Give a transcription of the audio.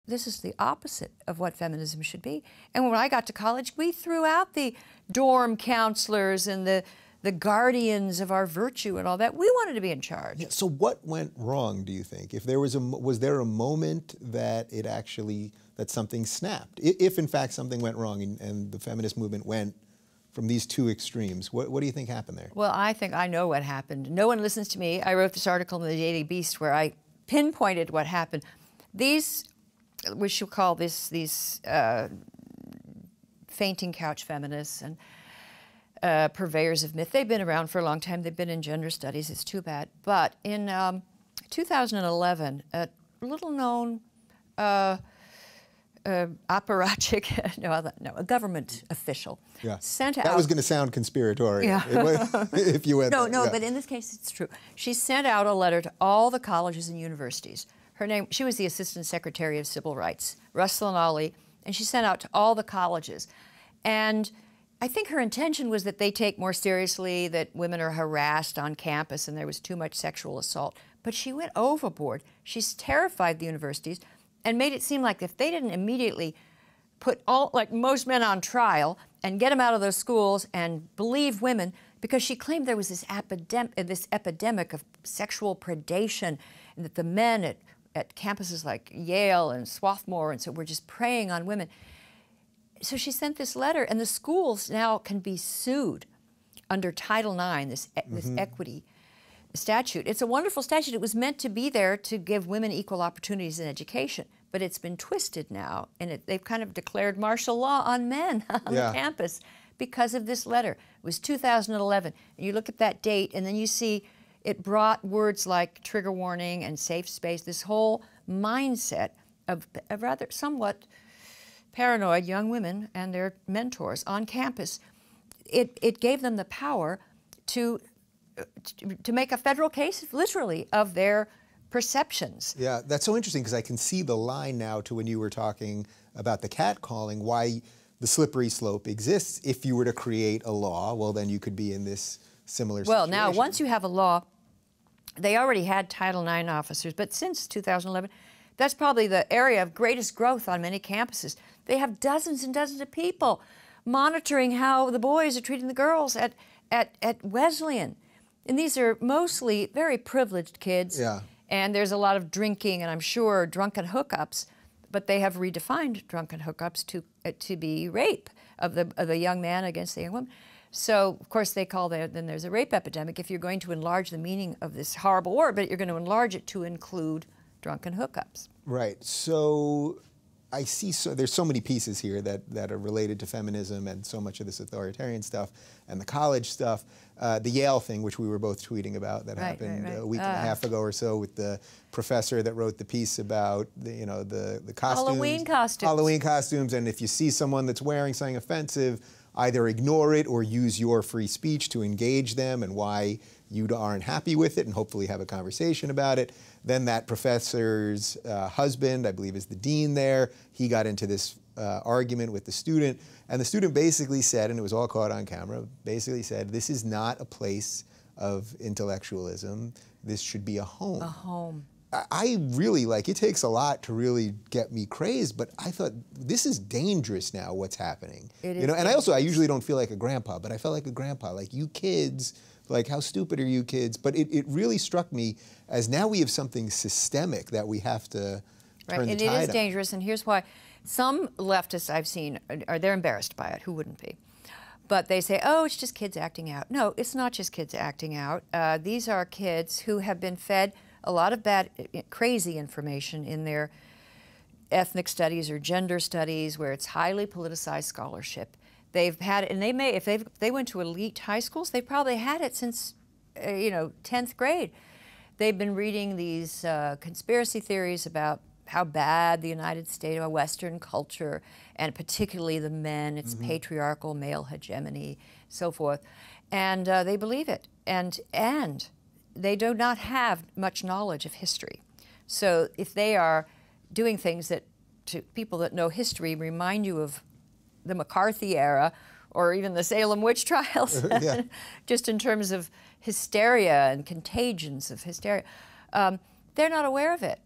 This is the opposite of what feminism should be. And when I got to college, we threw out the dorm counselors and the guardians of our virtue and all that. We wanted to be in charge. Yeah, so what went wrong, do you think? If there was there a moment that it actually, that something snapped? If in fact something went wrong and the feminist movement went from these two extremes, what do you think happened there? Well, I think I know what happened. No one listens to me. I wrote this article in the Daily Beast where I pinpointed what happened. These, we should call these fainting couch feminists and purveyors of myth. They've been around for a long time. They've been in gender studies. It's too bad. But in 2011, a little-known apparatchik, a government official sent out... That was going to sound conspiratorial, if you went No, but in this case, it's true. She sent out a letter to all the colleges and universities. Her name, she was the Assistant Secretary of Civil Rights, Ruslan Ali, and she sent out to all the colleges. And I think her intention was that they take more seriously that women are harassed on campus and there was too much sexual assault. But she went overboard. She's terrified the universities and made it seem like if they didn't immediately put like most men on trial and get them out of those schools and believe women, because she claimed there was this epidemic of sexual predation and that the men at campuses like Yale and Swarthmore and so were just preying on women. So she sent this letter, and the schools now can be sued under Title IX, this equity statute. It's a wonderful statute. It was meant to be there to give women equal opportunities in education, but it's been twisted now, and they've kind of declared martial law on men on the campus because of this letter. It was 2011, and you look at that date, and then you see it brought words like trigger warning and safe space, this whole mindset of rather somewhat paranoid young women and their mentors on campus. It gave them the power to make a federal case, literally, of their perceptions. Yeah, that's so interesting because I can see the line now to when you were talking about the catcalling, why the slippery slope exists. If you were to create a law, well, then you could be in this similar situation. Well, now, once you have a law, they already had Title IX officers, but since 2011, that's probably the area of greatest growth on many campuses. They have dozens and dozens of people monitoring how the boys are treating the girls at Wesleyan. And these are mostly very privileged kids. Yeah. And there's a lot of drinking and I'm sure drunken hookups, but they have redefined drunken hookups to be rape of the young man against the young woman. So, of course, they call then there's a rape epidemic if you're going to enlarge the meaning of this horrible word, but you're going to enlarge it to include drunken hookups. Right. So I see there's so many pieces here that are related to feminism and so much of this authoritarian stuff and the college stuff. The Yale thing, which we were both tweeting about, that happened a week and a half ago or so with the professor that wrote the piece about the costumes. Halloween costumes. Halloween costumes, and if you see someone that's wearing something offensive, either ignore it or use your free speech to engage them and why you aren't happy with it and hopefully have a conversation about it. Then that professor's husband, I believe is the dean there, he got into this argument with the student, and the student basically said, and it was all caught on camera, basically said, this is not a place of intellectualism, this should be a home. A home. I really, it takes a lot to really get me crazed, but I thought, this is dangerous now, what's happening. It is and I usually don't feel like a grandpa, but I felt like a grandpa, like you kids, like how stupid are you kids? But it really struck me as now we have something systemic that we have to turn the tide on. And it is dangerous, and here's why. Some leftists I've seen, they're embarrassed by it, who wouldn't be? But they say, oh, it's just kids acting out. No, it's not just kids acting out. These are kids who have been fed a lot of bad, crazy information in their ethnic studies or gender studies where it's highly politicized scholarship. They've had, and they may, if they went to elite high schools, they probably had it since, 10th grade. They've been reading these conspiracy theories about how bad the United States, or Western culture, and particularly the men, it's patriarchal, male hegemony, so forth. And they believe it. And they do not have much knowledge of history. So if they are doing things that, to people that know history, remind you of the McCarthy era or even the Salem witch trials, just in terms of hysteria and contagions of hysteria, they're not aware of it.